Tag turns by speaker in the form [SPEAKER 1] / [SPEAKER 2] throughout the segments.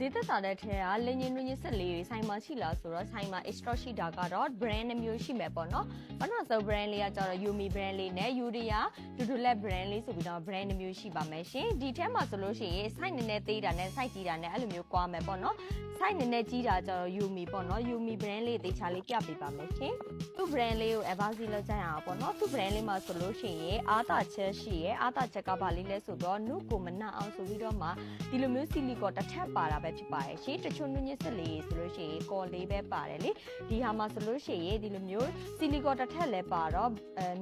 [SPEAKER 1] ဈေးသက်သာတဲ့ထဲကလင်းချင်းတွင်းချင်းဆက်လေးတွေဆိုင်မှာရှိလားဆိုတော့ဆိုင်မှာ extra ရှိတာကတော့ brand နှမျိုးရှိမယ်ပေါ့နော်။ဘာလို့ဆို brand လေးကကျတော့ Yumi brand လေးနဲ့ Yuria Dudulet brand လေးဆိုပြီးတော့ brand နှမျိုးရှိပါမယ်ရှင်။ဒီထဲမှာဆိုလို့ရှိရင် size နည်းနည်းသေးတာနဲ့ size ကြီးတာနဲ့အဲ့လိုမျိုးကွာမယ်ပေါ့နော်။ size နည်းနည်းကြီးတာကျတော့ Yumi ပေါ့နော်။ Yumi brand လေးသေချာလေးပြပေးပါမယ်ရှင်။သူ့ brand လေးကို advance လောက်ကြရအောင်ပေါ့နော်။သူ့ brand လေးမှာဆိုလို့ရှိရင်အားသာချက်ရှိရဲ့အားသာချက်ကဘာလေးလဲဆိုတော့နှုတ်ကိုမနှံ့အောင်ဆိုပြီးတော့မှဒီလိုမျိုးဆီလီကောတစ်ထပ်ပါတာပဲဖြစ်ပါတယ်ရှင်။တချို့နှင်းညစ်စလေးဆိုလို့ရှိရင်ကော်လေးပဲပါတယ်လေဒီဟာမှာဆိုလို့ရှိရင်ဒီလိုမျိုးဆီလီကောတစ်ထပ်လည်းပါတော့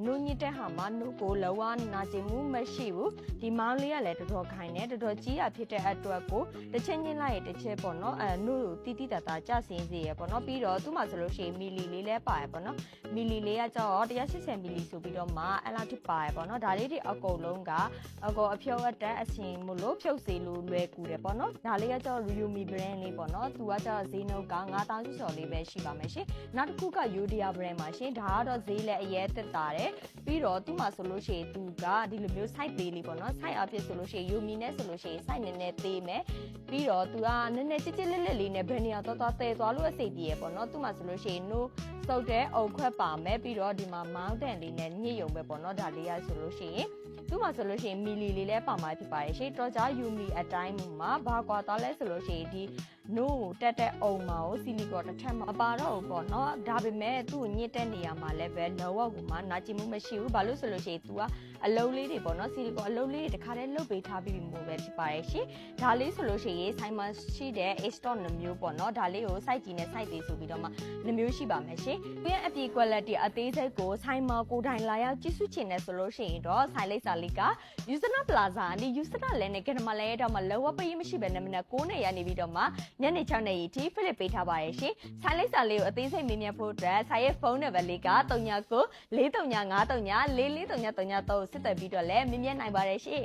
[SPEAKER 1] နှုတ်ညစ်တဲ့ဟာမှာနှုတ်ကိုလောကနာကျင်မှုမရှိဘူးဒီမောင်းလေးကလည်းတော်တော်ခိုင်နေတော်တော်ကြီးရဖြစ်တဲ့အတွက်ကိုတစ်ချက်ညှင်းလိုက်ရင်တစ်ချက်ပေါ့နော်နှုတ်ကိုတီးတာကြဆင်းစေရပေါ့နော်ပြီးတော့သူ့မှာဆိုလို့ရှိရင်မီလီလေးလည်းပါတယ်ပေါ့နော်မီလီလေးကကျတော့180မီလီဆိုပြီးတော့မှအဲ့လောက်ထိပါတယ်ပေါ့နော်ဒါလေးတွေအကုန်လုံးကအကောအဖြုတ်အတက်အစင်မလို့ဖြုတ်စေလို့လွယ်ကူတယ်ပေါ့နော်ဒါလေးကကျတော့ Yumi brand လေးပေါ့နော်သူကကျတော့ဈေးနှုန်းက9000ကျော်လေးပဲရှိပါမယ်ရှင်နောက်တစ်ခုက Yuria brand မှာရှင်ဒါကတော့ဈေးလည်းအရေးသက်သာတယ်ပြီးတော့သူ့မှာဆိုလို့ရှိရင်သူကဒီလိုမျိုး site သေးလေးပေါ့နော် site အဖြစ်ဆိုလို့ရှိရင် Yumi နဲ့ဆိုလို့ရှိရင် site နည်းနည်းသေးမယ်ပြီးတော့သူကနည်းနည်းချစ်ချစ်လက်လက်လေးနဲ့ brand နေရာသွားတဲသွားလို့အစိတ်တည်းရပေါ့နော်သူ့မှာဆိုလို့ရှိရင် no စုပ်တဲ့အုပ်ခွက်ပါမယ်ပြီးတော့ဒီမှာ mountain လေးနဲ့ညှစ်ယုံပဲပေါ့နော်ဒါလေးရဆိုလို့ရှိရင်သူ့မှာဆိုလို့ရှိရင်မီလီလေးလည်းပါမှာဖြစ်ပါတယ်ရှင်တော့ကြာ Yumi အတိုင်းမှာဘာကွာသွားလဲဆိုလို့ရှိရင်ဒီ no တက်တဲ့အုံမှာကိုဆီလီကောတစ်ထပ်မပါတော့ဘူးပေါ့နော်ဒါပေမဲ့သူ့ညစ်တဲ့နေရာမှာလည်းပဲလောဝကူမှာနာကျင်မှုမရှိဘူးဘာလို့ဆိုလို့ရှိရင် तू ကအလုံးလေးတွေပေါ့နော်ဆီလီကောအလုံးလေးတွေတခါတည်းလုတ်ပေးထားပြီးမို့ပဲဖြစ်ပါတယ်ရှင်ဒါလေးဆိုလို့ရှိရင်ဆိုင်မှာရှိတဲ့ A-Store နှမျိုးပေါ့နော်ဒါလေးကို site ကြီးနဲ့ site တွေဆိုပြီးတော့မှနှမျိုးရှိပါမယ်ရှင်ပြီးရင်အပြေ quality အသေးစိတ်ကိုဆိုင်မှာကိုတိုင်လာရောက်ကြည့်စုချင်တယ်ဆိုလို့ရှိရင်တော့ဆိုင်လိပ်စာလေးက Yusana Plaza နဲ့ Yusana လည်းနဲ့ကနမလဲတော့မှလောဝပေးမရှိပဲနဲ့မနက်9:00နာရီနေပြီးတော့မှညနေ6:00နာရီထိဖိလစ်ပေးထားပါတယ်ရှင်ဆိုင်လိပ်စာလေးကိုအသေးစိတ်မေးမြန်းဖို့အတွက်ဆိုင်ရဲ့ဖုန်းနံပါတ်လေးက399439534433စစ်တယ်ပြီးတော့လည်းမေးမြန်းနိုင်ပါတယ်ရှင်